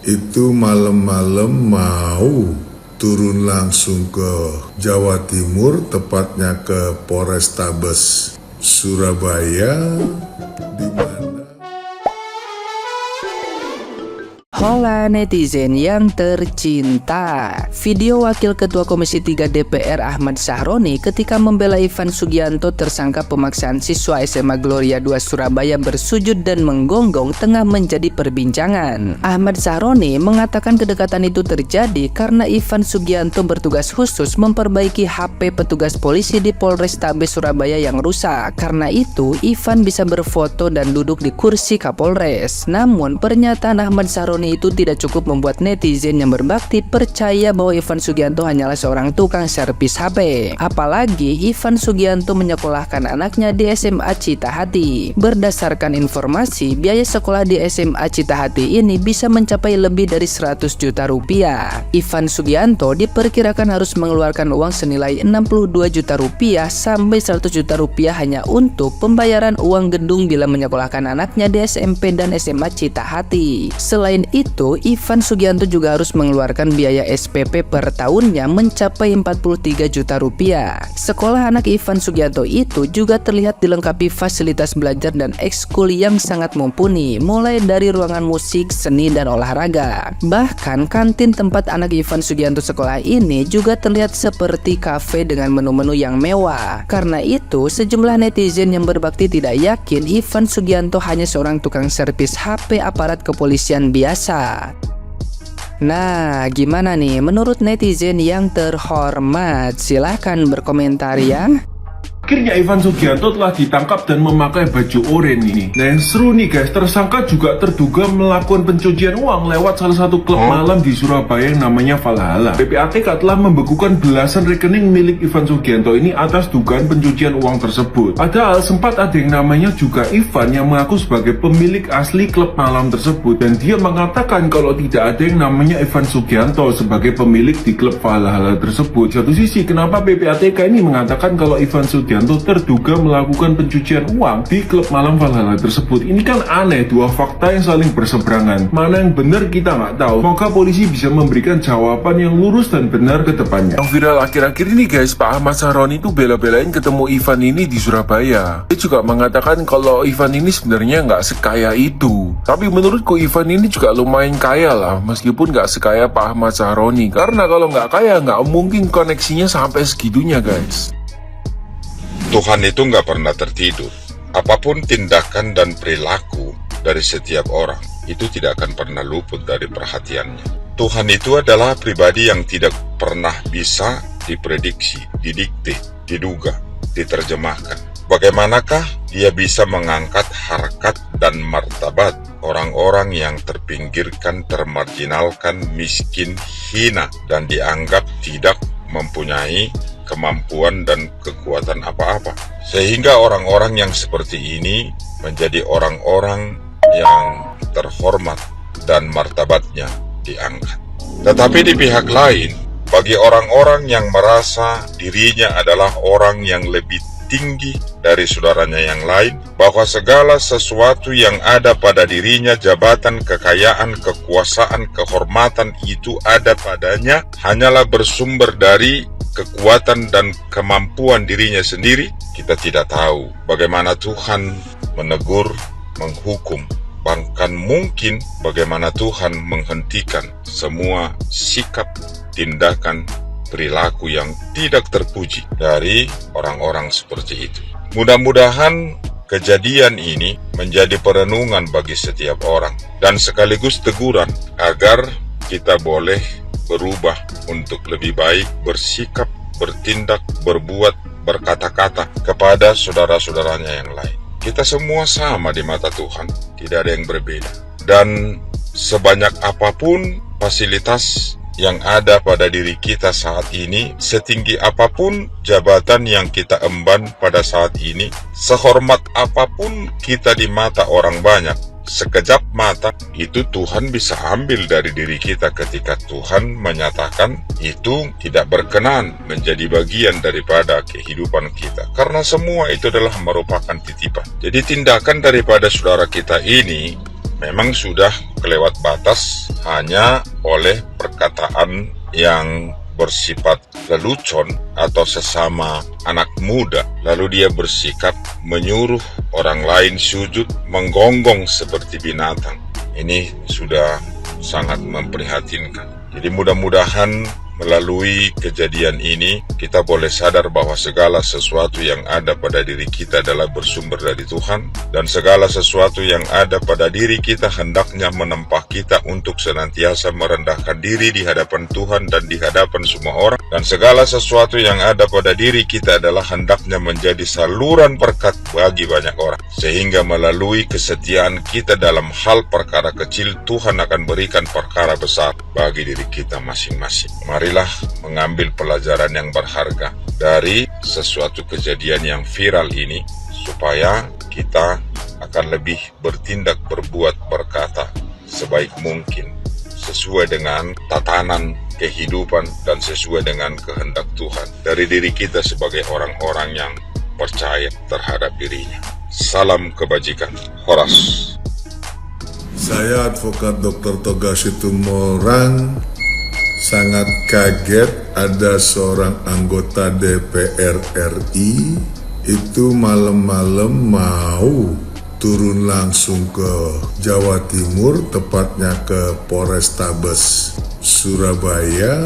itu malam-malam mau turun langsung ke Jawa Timur, tepatnya ke Polrestabes Surabaya, di mana Hola netizen yang tercinta. Video Wakil Ketua Komisi 3 DPR Ahmad Sahroni ketika membela Ivan Sugianto tersangka pemaksaan siswa SMA Gloria II Surabaya bersujud dan menggonggong tengah menjadi perbincangan. Ahmad Sahroni mengatakan kedekatan itu terjadi karena Ivan Sugianto bertugas khusus memperbaiki HP petugas polisi di Polrestabes Surabaya yang rusak. Karena itu Ivan bisa berfoto dan duduk di kursi Kapolres. Namun pernyataan Ahmad Sahroni itu tidak cukup membuat netizen yang berbakti percaya bahwa Ivan Sugianto hanyalah seorang tukang servis HP. Apalagi Ivan Sugianto menyekolahkan anaknya di SMA Citahati. Berdasarkan informasi, biaya sekolah di SMA Citahati ini bisa mencapai lebih dari 100 juta rupiah. Ivan Sugianto diperkirakan harus mengeluarkan uang senilai 62 juta rupiah sampai 100 juta rupiah hanya untuk pembayaran uang gedung bila menyekolahkan anaknya di SMP dan SMA Citahati. Selain itu, Ivan Sugianto juga harus mengeluarkan biaya SPP per tahunnya mencapai 43 juta rupiah. Sekolah anak Ivan Sugianto itu juga terlihat dilengkapi fasilitas belajar dan ekskul yang sangat mumpuni, mulai dari ruangan musik, seni, dan olahraga. Bahkan kantin tempat anak Ivan Sugianto sekolah ini juga terlihat seperti kafe dengan menu-menu yang mewah. Karena itu, sejumlah netizen yang berbakti tidak yakin Ivan Sugianto hanya seorang tukang servis HP aparat kepolisian biasa. Nah, gimana nih menurut netizen yang terhormat? Silahkan berkomentar ya. Akhirnya Ivan Sugianto telah ditangkap dan memakai baju oranye ini. Nah yang seru nih guys, tersangka juga terduga melakukan pencucian uang lewat salah satu klub malam di Surabaya yang namanya Valhalla. PPATK telah membekukan belasan rekening milik Ivan Sugianto ini atas dugaan pencucian uang tersebut. Padahal sempat ada yang namanya juga Ivan yang mengaku sebagai pemilik asli klub malam tersebut, dan dia mengatakan kalau tidak ada yang namanya Ivan Sugianto sebagai pemilik di klub Valhalla tersebut. Satu sisi, kenapa PPATK ini mengatakan kalau Ivan Sugianto terduga melakukan pencucian uang di klub malam Valhalla tersebut? Ini kan aneh, dua fakta yang saling berseberangan. Mana yang benar kita nggak tahu. Semoga polisi bisa memberikan jawaban yang lurus dan benar ke depannya. Yang viral akhir-akhir ini guys, Pak Ahmad Sahroni itu bela-belain ketemu Ivan ini di Surabaya. Dia juga mengatakan kalau Ivan ini sebenarnya nggak sekaya itu. Tapi menurutku Ivan ini juga lumayan kaya lah, meskipun nggak sekaya Pak Ahmad Sahroni. Karena kalau nggak kaya nggak mungkin koneksinya sampai segitunya guys. Tuhan itu nggak pernah tertidur. Apapun tindakan dan perilaku dari setiap orang, itu tidak akan pernah luput dari perhatiannya. Tuhan itu adalah pribadi yang tidak pernah bisa diprediksi, didikte, diduga, diterjemahkan. Bagaimanakah dia bisa mengangkat harkat dan martabat orang-orang yang terpinggirkan, termarginalkan, miskin, hina, dan dianggap tidak mempunyai kemampuan dan kekuatan apa-apa, sehingga orang-orang yang seperti ini menjadi orang-orang yang terhormat dan martabatnya diangkat. Tetapi di pihak lain, bagi orang-orang yang merasa dirinya adalah orang yang lebih tinggi dari saudaranya yang lain, bahwa segala sesuatu yang ada pada dirinya, jabatan, kekayaan, kekuasaan, kehormatan itu ada padanya hanyalah bersumber dari kekuatan dan kemampuan dirinya sendiri, kita tidak tahu bagaimana Tuhan menegur, menghukum, bahkan mungkin bagaimana Tuhan menghentikan semua sikap, tindakan, perilaku yang tidak terpuji dari orang-orang seperti itu. Mudah-mudahan kejadian ini menjadi perenungan bagi setiap orang dan sekaligus teguran agar kita boleh berubah untuk lebih baik, bersikap, bertindak, berbuat, berkata-kata kepada saudara-saudaranya yang lain. Kita semua sama di mata Tuhan, tidak ada yang berbeda. Dan sebanyak apapun fasilitas yang ada pada diri kita saat ini, setinggi apapun jabatan yang kita emban pada saat ini, sehormat apapun kita di mata orang banyak, sekejap mata itu Tuhan bisa ambil dari diri kita ketika Tuhan menyatakan itu tidak berkenan menjadi bagian daripada kehidupan kita, karena semua itu adalah merupakan titipan. Jadi tindakan daripada saudara kita ini memang sudah kelewat batas hanya oleh perkataan yang bersifat lelucon atau sesama anak muda, lalu dia bersikap menyuruh orang lain sujud menggonggong seperti binatang. Ini sudah sangat memprihatinkan. Jadi mudah-mudahan melalui kejadian ini kita boleh sadar bahwa segala sesuatu yang ada pada diri kita adalah bersumber dari Tuhan, dan segala sesuatu yang ada pada diri kita hendaknya menempa kita untuk senantiasa merendahkan diri di hadapan Tuhan dan di hadapan semua orang, dan segala sesuatu yang ada pada diri kita adalah hendaknya menjadi saluran berkat bagi banyak orang, sehingga melalui kesetiaan kita dalam hal perkara kecil, Tuhan akan berikan perkara besar bagi diri kita masing-masing. Marilah mengambil pelajaran yang berharga dari sesuatu kejadian yang viral ini, supaya kita akan lebih bertindak, berbuat, berkata sebaik mungkin sesuai dengan tatanan kehidupan dan sesuai dengan kehendak Tuhan dari diri kita sebagai orang-orang yang percaya terhadap dirinya. Salam kebajikan. Horas. Saya Advokat Dr. Toga Situmorang sangat kaget ada seorang anggota DPR RI itu malam-malam mau turun langsung ke Jawa Timur, tepatnya ke Polrestabes Surabaya,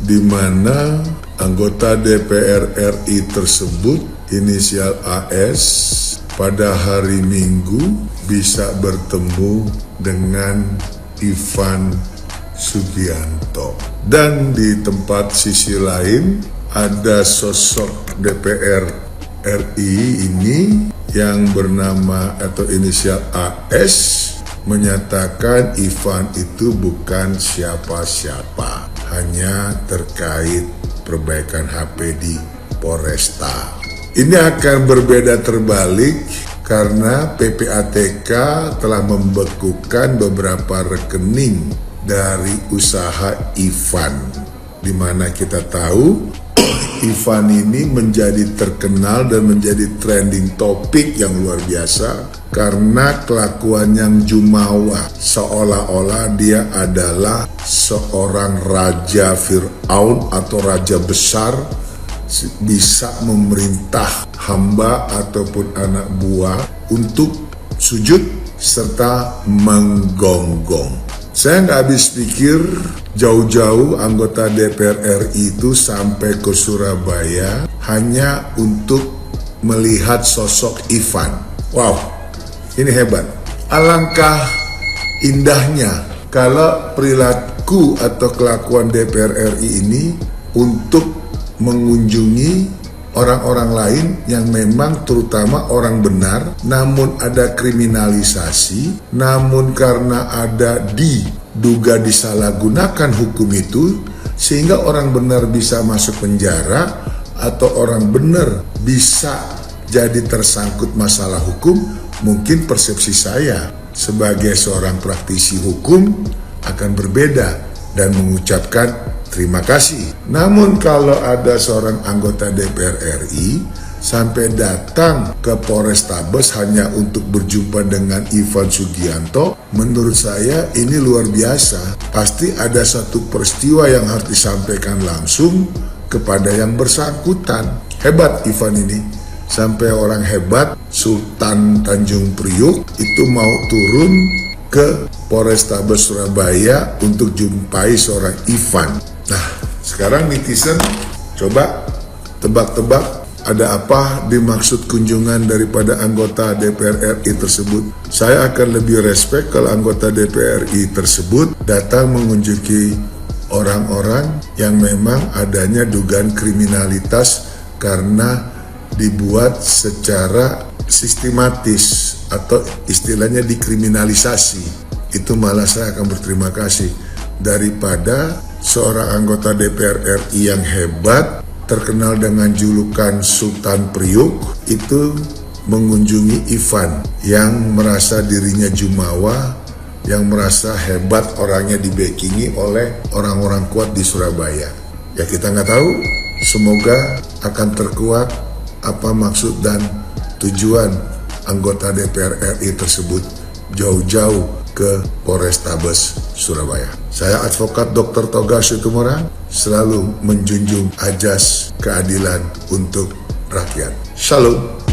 di mana anggota DPR RI tersebut inisial AS pada hari Minggu bisa bertemu dengan Ivan Sugianto. Dan di tempat sisi lain ada sosok DPR RI ini yang bernama atau inisial AS menyatakan Ivan itu bukan siapa-siapa, hanya terkait perbaikan HP di Polresta. Ini akan berbeda terbalik karena PPATK telah membekukan beberapa rekening dari usaha Ivan, di mana kita tahu Ivan ini menjadi terkenal dan menjadi trending topik yang luar biasa karena kelakuan yang jumawa, seolah-olah dia adalah seorang raja Fir'aun atau raja besar, bisa memerintah hamba ataupun anak buah untuk sujud serta menggonggong. Saya nggak habis pikir jauh-jauh anggota DPR RI itu sampai ke Surabaya hanya untuk melihat sosok Ivan. Wow, ini hebat. Alangkah indahnya kalau perilaku atau kelakuan DPR RI ini untuk mengunjungi orang-orang lain yang memang terutama orang benar, namun ada kriminalisasi, namun karena ada diduga disalahgunakan hukum itu, sehingga orang benar bisa masuk penjara atau orang benar bisa jadi tersangkut masalah hukum. Mungkin persepsi saya sebagai seorang praktisi hukum akan berbeda dan mengucapkan terima kasih. Namun kalau ada seorang anggota DPR RI sampai datang ke Polrestabes hanya untuk berjumpa dengan Ivan Sugianto, menurut saya ini luar biasa. Pasti ada satu peristiwa yang harus disampaikan langsung kepada yang bersangkutan. Hebat Ivan ini, sampai orang hebat Sultan Tanjung Priuk itu mau turun ke Polrestabes Surabaya untuk jumpai seorang Ivan. Nah, sekarang netizen coba tebak-tebak ada apa dimaksud kunjungan daripada anggota DPR RI tersebut. Saya akan lebih respect kalau anggota DPR RI tersebut datang mengunjungi orang-orang yang memang adanya dugaan kriminalitas karena dibuat secara sistematis atau istilahnya dikriminalisasi. Itu malah saya akan berterima kasih daripada seorang anggota DPR RI yang hebat, terkenal dengan julukan Sultan Priuk, itu mengunjungi Ivan yang merasa dirinya jumawa, yang merasa hebat, orangnya dibackingi oleh orang-orang kuat di Surabaya. Ya kita nggak tahu, semoga akan terkuak apa maksud dan tujuan anggota DPR RI tersebut jauh-jauh ke Polrestabes Surabaya. Saya advokat Dr. Toga Situmorang, selalu menjunjung ajas keadilan untuk rakyat. Shalom.